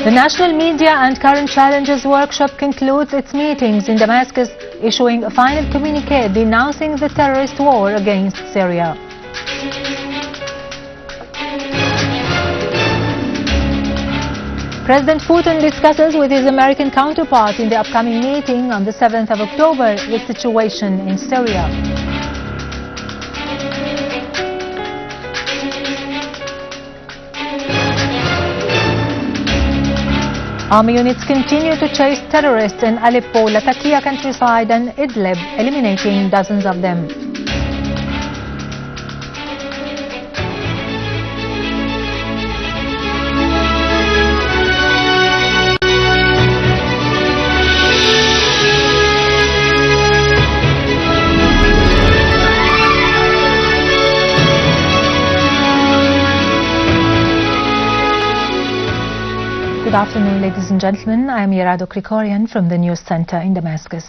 The National Media and Current Challenges Workshop concludes its meetings in Damascus, issuing a final communiqué denouncing the terrorist war against Syria. President Putin discusses with his American counterpart in the upcoming meeting on the 7th of October the situation in Syria. Army units continue to chase terrorists in Aleppo, Latakia countryside and Idlib, eliminating dozens of them. Good afternoon, ladies and gentlemen. I am Yarado Krikorian from the News Center in Damascus.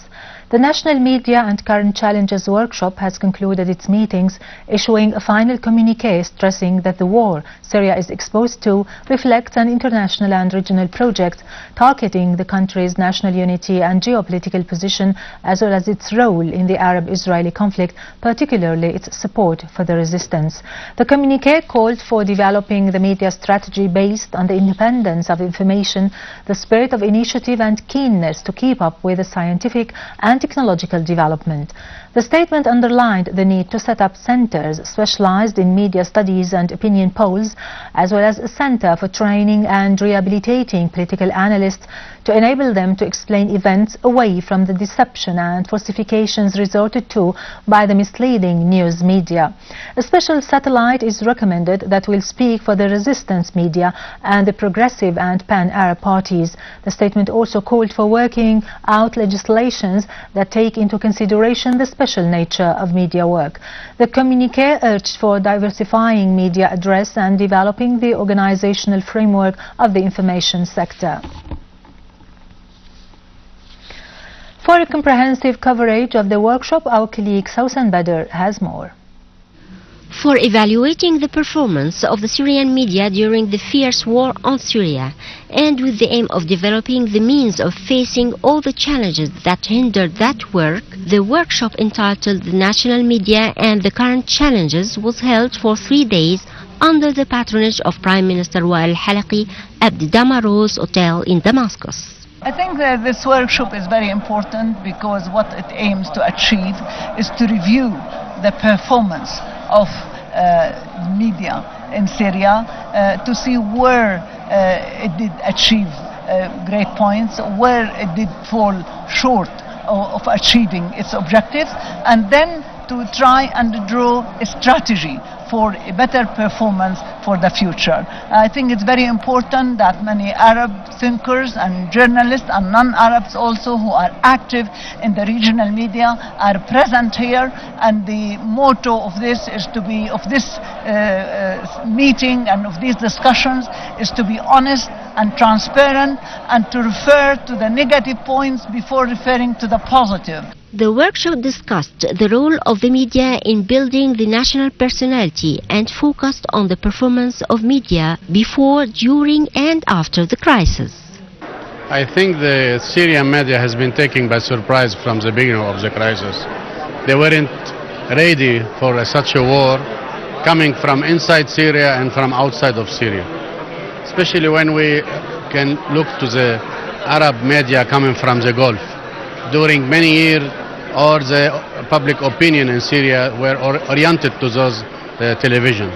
The National Media and Current Challenges Workshop has concluded its meetings, issuing a final communiqué stressing that the war Syria is exposed to reflects an international and regional project targeting the country's national unity and geopolitical position, as well as its role in the Arab-Israeli conflict, particularly its support for the resistance. The communiqué called for developing the media strategy based on the independence of information, the spirit of initiative and keenness to keep up with the scientific and technological development. The statement underlined the need to set up centers specialized in media studies and opinion polls, as well as a center for training and rehabilitating political analysts to enable them to explain events away from the deception and falsifications resorted to by the misleading news media. A special satellite is recommended that will speak for the resistance media and the progressive and pan-Arab parties. The statement also called for working out legislations that take into consideration the special nature of media work. The communiqué urged for diversifying media address and developing the organizational framework of the information sector. For a comprehensive coverage of the workshop, our colleague Sausan Badr has more. For evaluating the performance of the Syrian media during the fierce war on Syria, and with the aim of developing the means of facing all the challenges that hindered that work, the workshop entitled The National Media and the Current Challenges was held for 3 days under the patronage of Prime Minister Wael Halaqi at the Damaros Hotel in Damascus. I think that this workshop is very important because what it aims to achieve is to review the performance of media in Syria, to see where it did achieve great points, where it did fall short of achieving its objectives, and then to try and draw a strategy for a better performance for the future. I think it's very important that many Arab thinkers and journalists and non-Arabs also who are active in the regional media are present here, and the motto of this is to be, of this meeting and of these discussions, is to be honest and transparent and to refer to the negative points before referring to the positive. The workshop discussed the role of the media in building the national personality and focused on the performance of media before, during and after the crisis. I think the Syrian media has been taken by surprise from the beginning of the crisis. They weren't ready for such a war coming from inside Syria and from outside of Syria. Especially when we can look to the Arab media coming from the Gulf. During many years, all the public opinion in Syria were oriented to those television.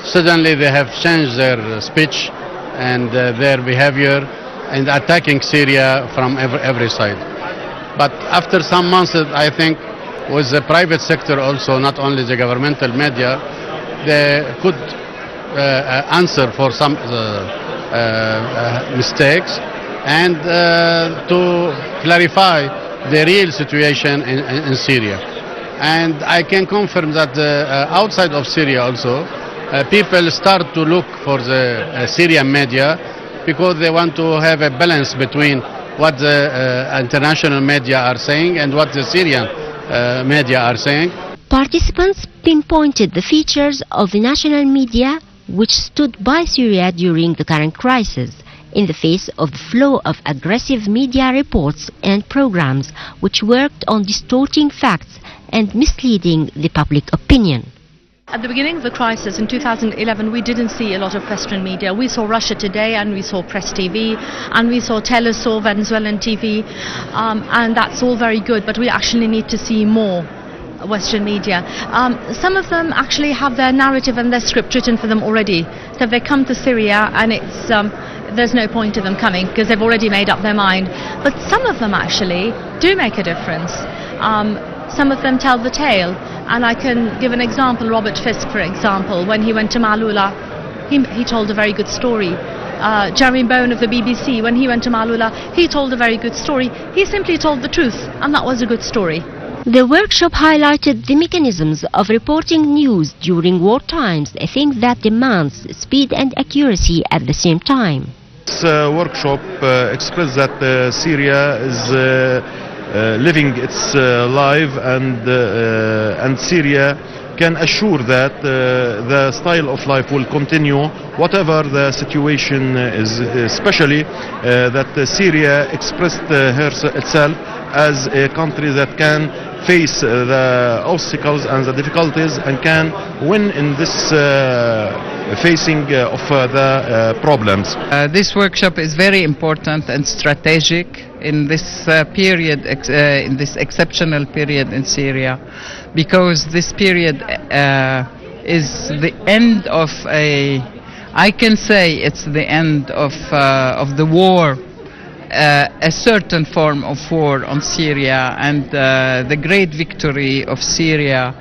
Suddenly they have changed their speech and their behavior and attacking Syria from every side. But after some months, I think, with the private sector also, not only the governmental media, they could answer for some mistakes and to clarify the real situation in Syria. And I can confirm that outside of Syria also, people start to look for the Syrian media because they want to have a balance between what the international media are saying and what the Syrian media are saying. Participants pinpointed the features of the national media which stood by Syria during the current crisis in the face of the flow of aggressive media reports and programs which worked on distorting facts and misleading the public opinion. At the beginning of the crisis in 2011, we didn't see a lot of Western media. We saw Russia Today and we saw Press TV and we saw Telesur, Venezuelan TV, and that's all very good, but we actually need to see more Western media. Some of them actually have their narrative and their script written for them already. So they come to Syria and it's there's no point to them coming because they've already made up their mind. But some of them actually do make a difference. Some of them tell the tale, and I can give an example. Robert Fisk, for example, when he went to Malula, he told a very good story. Jeremy Bowen of the BBC, when he went to Malula, he told a very good story. He simply told the truth, and that was a good story. The workshop highlighted the mechanisms of reporting news during war times, a thing that demands speed and accuracy at the same time. This workshop expressed that Syria is living its life, and Syria can assure that the style of life will continue whatever the situation is, especially that Syria expressed itself as a country that can face the obstacles and the difficulties and can win in this facing of the problems. This workshop is very important and strategic in this period, in this exceptional period in Syria, because this period is the end of I can say it's the end of the war, a certain form of war on Syria, and the great victory of Syria.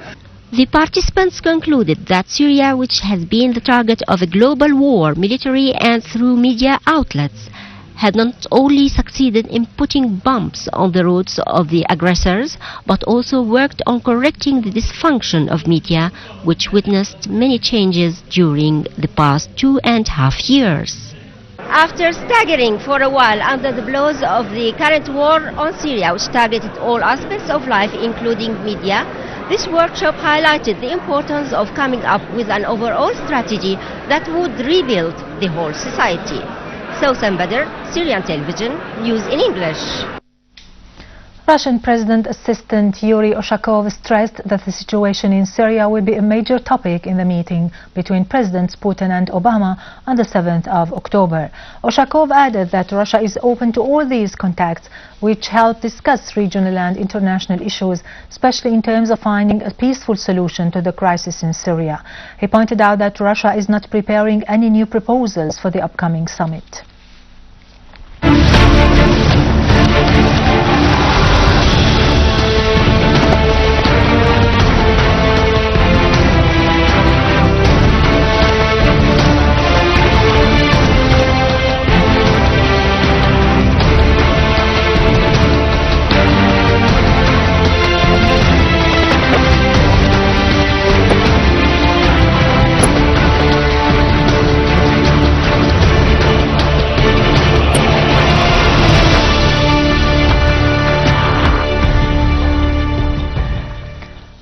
The participants concluded that Syria, which has been the target of a global war, military and through media outlets, had not only succeeded in putting bumps on the roads of the aggressors, but also worked on correcting the dysfunction of media, which witnessed many changes during the past 2.5 years. After staggering for a while under the blows of the current war on Syria, which targeted all aspects of life, including media, this workshop highlighted the importance of coming up with an overall strategy that would rebuild the whole society. Sousan Badr, Syrian Television, News in English. Russian President Assistant Yuri Ushakov stressed that the situation in Syria will be a major topic in the meeting between Presidents Putin and Obama on the 7th of October. Ushakov added that Russia is open to all these contacts, which help discuss regional and international issues, especially in terms of finding a peaceful solution to the crisis in Syria. He pointed out that Russia is not preparing any new proposals for the upcoming summit.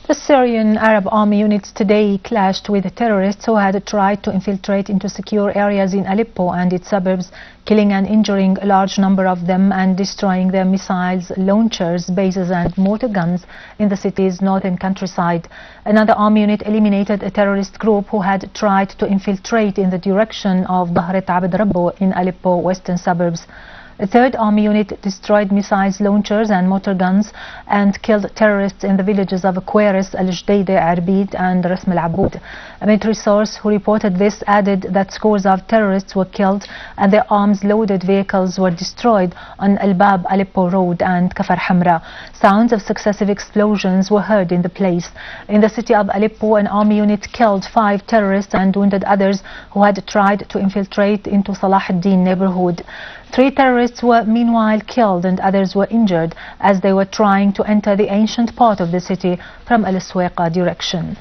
The Syrian Arab Army units today clashed with terrorists who had tried to infiltrate into secure areas in Aleppo and its suburbs, killing and injuring a large number of them and destroying their missiles, launchers, bases and mortar guns in the city's northern countryside. Another army unit eliminated a terrorist group who had tried to infiltrate in the direction of Bahret Abd Rabbo in Aleppo western suburbs. A third army unit destroyed missiles, launchers and mortar guns and killed terrorists in the villages of Aquaris, Al-Jdeide, Arbid and Rasm al-Aboud. A military source who reported this added that scores of terrorists were killed and their arms-loaded vehicles were destroyed on Al-Bab Aleppo Road and Kafar Hamra. Sounds of successive explosions were heard in the place. In the city of Aleppo, an army unit killed 5 terrorists and wounded others who had tried to infiltrate into Salah ad-Din neighborhood. 3 terrorists were meanwhile killed and others were injured as they were trying to enter the ancient part of the city from Al-Suwaiqa direction.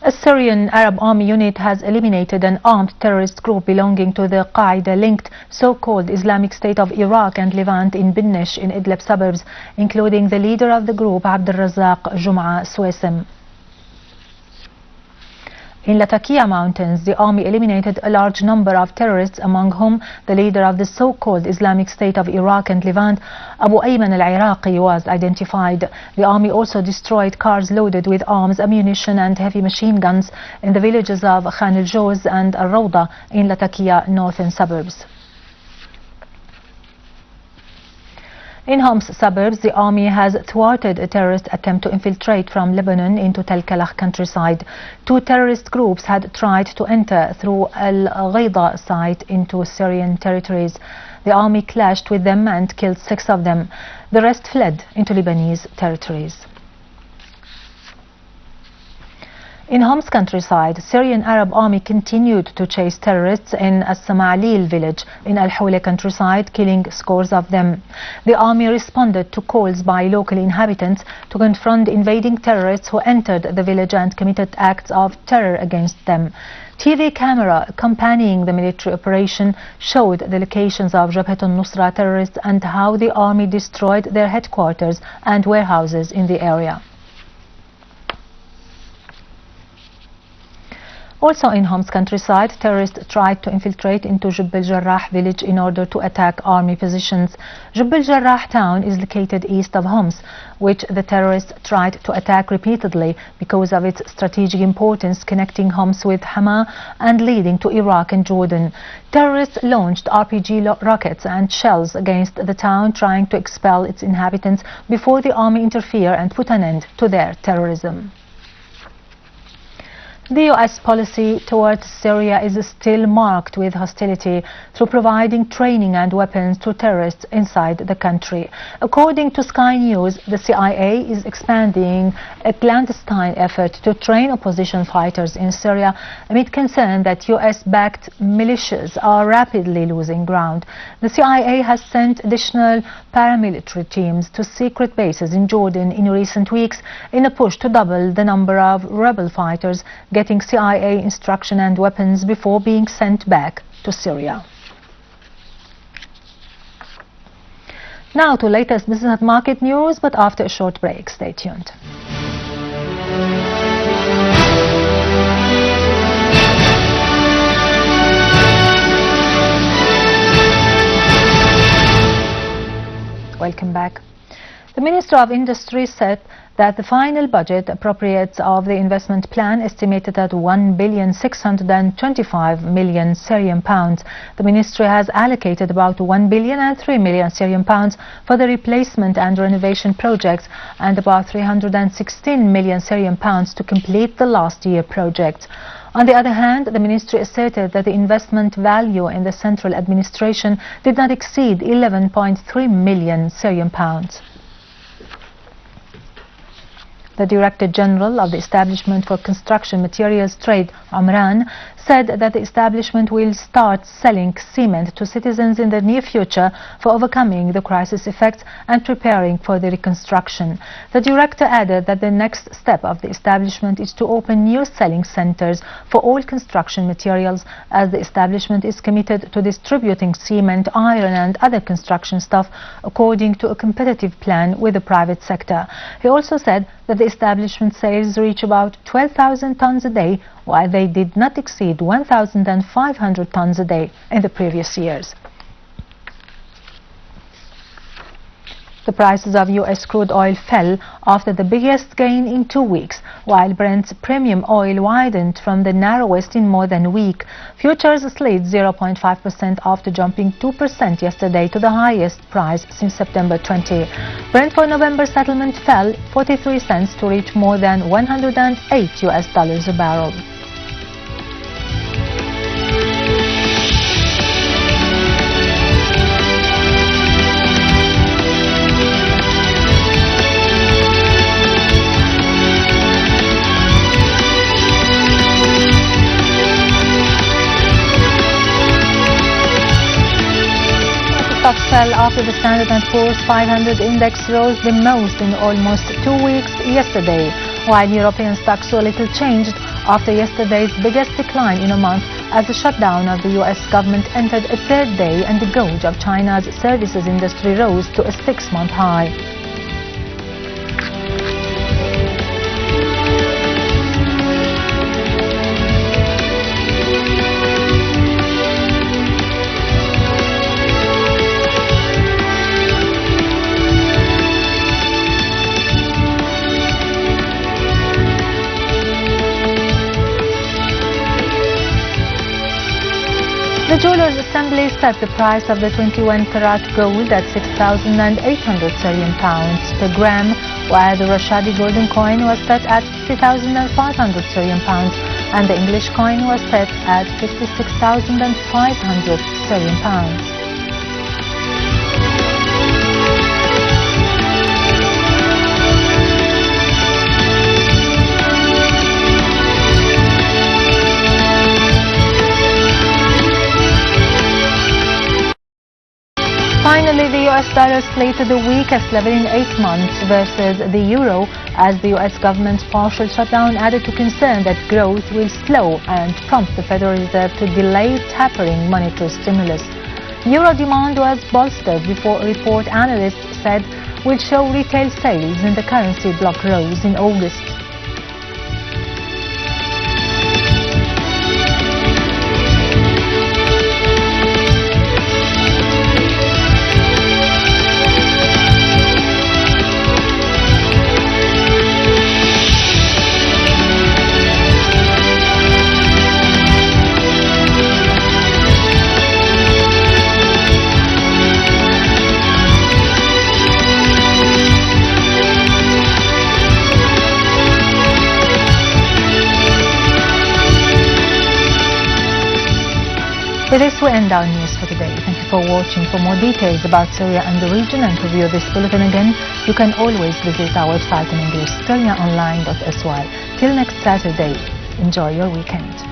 A Syrian Arab Army unit has eliminated an armed terrorist group belonging to the Qaeda-linked so-called Islamic State of Iraq and Levant in Binnish in Idlib suburbs, including the leader of the group, Abd al-Razzaq Jum'a Suwaism. In Latakia Mountains, the army eliminated a large number of terrorists, among whom the leader of the so-called Islamic State of Iraq and Levant, Abu Ayman al-Iraqi, was identified. The army also destroyed cars loaded with arms, ammunition and heavy machine guns in the villages of Khan el-Joz and Al-Rawda in Latakia northern suburbs. In Homs suburbs, the army has thwarted a terrorist attempt to infiltrate from Lebanon into Tel Kalach countryside. Two terrorist groups had tried to enter through Al-Ghaida site into Syrian territories. The army clashed with them and killed 6 of them. The rest fled into Lebanese territories. In Homs countryside, Syrian Arab army continued to chase terrorists in As-Samalil village in Al-Hawla countryside, killing scores of them. The army responded to calls by local inhabitants to confront invading terrorists who entered the village and committed acts of terror against them. TV camera accompanying the military operation showed the locations of Jabhat al-Nusra terrorists and how the army destroyed their headquarters and warehouses in the area. Also in Homs countryside, terrorists tried to infiltrate into Jubb al-Jarrah village in order to attack army positions. Jubb al-Jarrah town is located east of Homs, which the terrorists tried to attack repeatedly because of its strategic importance, connecting Homs with Hama and leading to Iraq and Jordan. Terrorists launched RPG rockets and shells against the town, trying to expel its inhabitants before the army interfered and put an end to their terrorism. The U.S. policy towards Syria is still marked with hostility through providing training and weapons to terrorists inside the country. According to Sky News, the CIA is expanding a clandestine effort to train opposition fighters in Syria amid concern that U.S.-backed militias are rapidly losing ground. The CIA has sent additional paramilitary teams to secret bases in Jordan in recent weeks in a push to double the number of rebel fighters getting CIA instruction and weapons before being sent back to Syria. Now to latest business and market news, but after a short break. Stay tuned. Welcome back. The Minister of Industry said that the final budget appropriates of the investment plan estimated at 1,625,000,000 Syrian pounds. The ministry has allocated about 1,003,000,000 Syrian pounds for the replacement and renovation projects and about 316 million Syrian pounds to complete the last year projects. On the other hand, the ministry asserted that the investment value in the central administration did not exceed 11.3 million Syrian pounds. The Director General of the Establishment for Construction Materials Trade, Omran, said that the establishment will start selling cement to citizens in the near future for overcoming the crisis effects and preparing for the reconstruction. The director added that the next step of the establishment is to open new selling centers for all construction materials, as the establishment is committed to distributing cement, iron and other construction stuff according to a competitive plan with the private sector. He also said that the establishment sales reach about 12,000 tons a day, while they did not exceed 1,500 tons a day in the previous years. The prices of U.S. crude oil fell after the biggest gain in 2 weeks, while Brent's premium oil widened from the narrowest in more than a week. Futures slid 0.5% after jumping 2% yesterday to the highest price since September 20. Brent for November settlement fell 43 cents to reach more than $108 a barrel. Stocks fell after the Standard & Poor's 500 index rose the most in almost 2 weeks yesterday, while European stocks saw little changed after yesterday's biggest decline in a month as the shutdown of the U.S. government entered a third day and the gauge of China's services industry rose to a 6-month high. Jewelers Assembly set the price of the 21 karat gold at 6,800 Syrian pounds per gram, while the Rashadi golden coin was set at 50,500 Syrian pounds and the English coin was set at 56,500 Syrian pounds. Finally, the US dollar slated the weakest level in 8 months versus the euro, as the US government's partial shutdown added to concern that growth will slow and prompt the Federal Reserve to delay tapering monetary stimulus. Euro demand was bolstered before a report analysts said will show retail sales in the currency bloc rose in August. With this, we end our news for today. Thank you for watching. For more details about Syria and the region and to view this bulletin again, you can always visit our website in English, syriaonline.sy. Till next Saturday, enjoy your weekend.